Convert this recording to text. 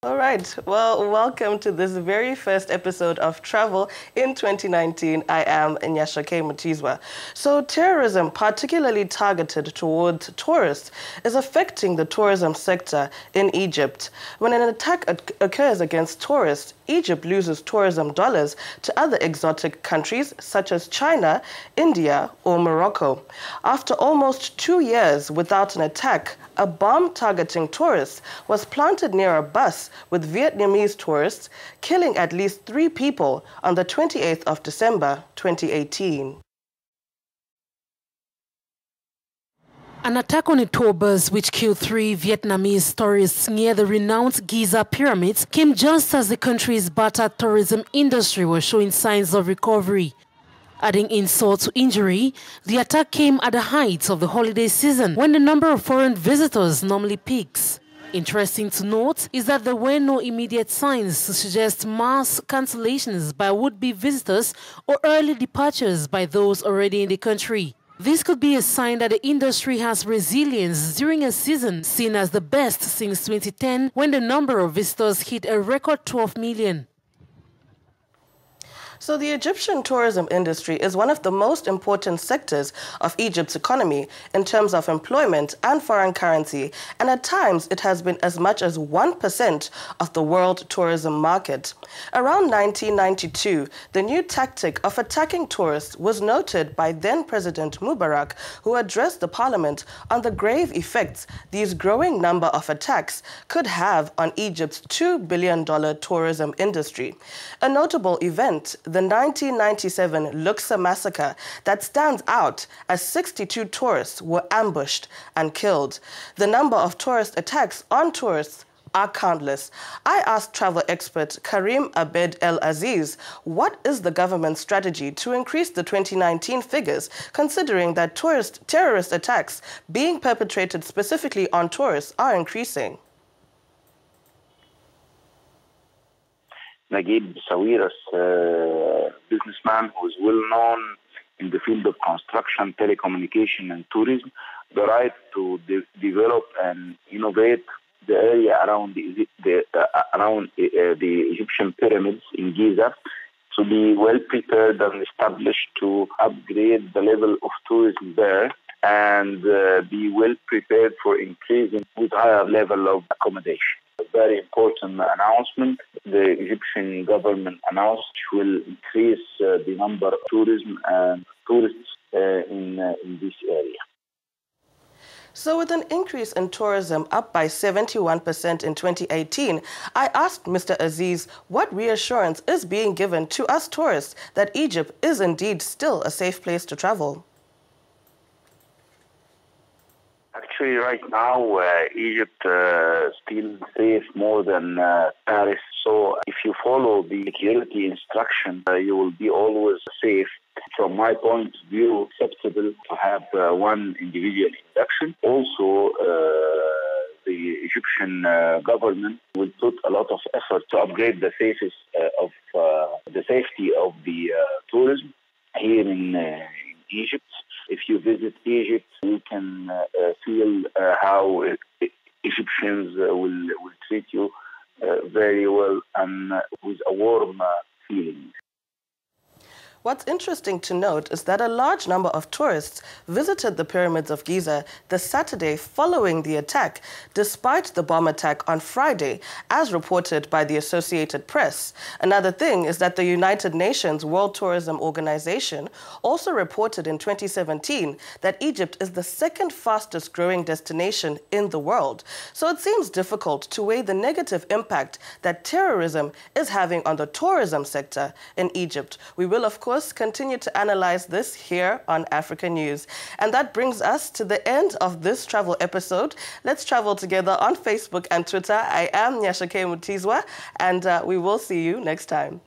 All right. Well, welcome to this very first episode of Travel in 2019. I am Nyashake Mutizwa. So terrorism, particularly targeted towards tourists, is affecting the tourism sector in Egypt. When an attack occurs against tourists, Egypt loses tourism dollars to other exotic countries such as China, India, or Morocco. After almost 2 years without an attack, a bomb targeting tourists was planted near a bus with Vietnamese tourists, killing at least 3 people on the 28th of December, 2018. An attack on a tour bus which killed 3 Vietnamese tourists near the renowned Giza pyramids came just as the country's battered tourism industry was showing signs of recovery. Adding insult to injury, the attack came at the height of the holiday season when the number of foreign visitors normally peaks. Interesting to note is that there were no immediate signs to suggest mass cancellations by would-be visitors or early departures by those already in the country. This could be a sign that the industry has resilience during a season seen as the best since 2010, when the number of visitors hit a record 12 million. So the Egyptian tourism industry is one of the most important sectors of Egypt's economy in terms of employment and foreign currency, and at times it has been as much as 1% of the world tourism market. Around 1992, the new tactic of attacking tourists was noted by then-President Mubarak, who addressed the parliament on the grave effects these growing number of attacks could have on Egypt's $2 billion tourism industry. A notable event, the 1997 Luxor massacre, that stands out as 62 tourists were ambushed and killed. The number of tourist attacks on tourists are countless. I asked travel expert Karim Abed El Aziz, what is the government's strategy to increase the 2019 figures, considering that terrorist attacks being perpetrated specifically on tourists are increasing? Naguib Sawiris, businessman who is well known in the field of construction, telecommunication, and tourism, the right to develop and innovate the area around the Egyptian pyramids in Giza, to be well prepared and established to upgrade the level of tourism there, and be well prepared for increasing with higher level of accommodation. A very important announcement the Egyptian government announced will increase the number of tourism and tourists in this area. So with an increase in tourism up by 71% in 2018, I asked Mr. Aziz what reassurance is being given to us tourists that Egypt is indeed still a safe place to travel. Actually, right now, Egypt still safe more than Paris. So if you follow the security instruction, you will be always safe. From my point of view, acceptable to have one individual induction. Also, the Egyptian government will put a lot of effort to upgrade the safety of the tourism here in Egypt. If you visit Egypt, you can feel how Egyptians will treat you very well and with a warm feeling. What's interesting to note is that a large number of tourists visited the pyramids of Giza the Saturday following the attack, despite the bomb attack on Friday, as reported by the Associated Press. Another thing is that the United Nations World Tourism Organization also reported in 2017 that Egypt is the second fastest growing destination in the world. So it seems difficult to weigh the negative impact that terrorism is having on the tourism sector in Egypt. We will, of course, continue to analyze this here on Africanews. And that brings us to the end of this travel episode. Let's travel together on Facebook and Twitter. I am Nyashake Mutizwa, and we will see you next time.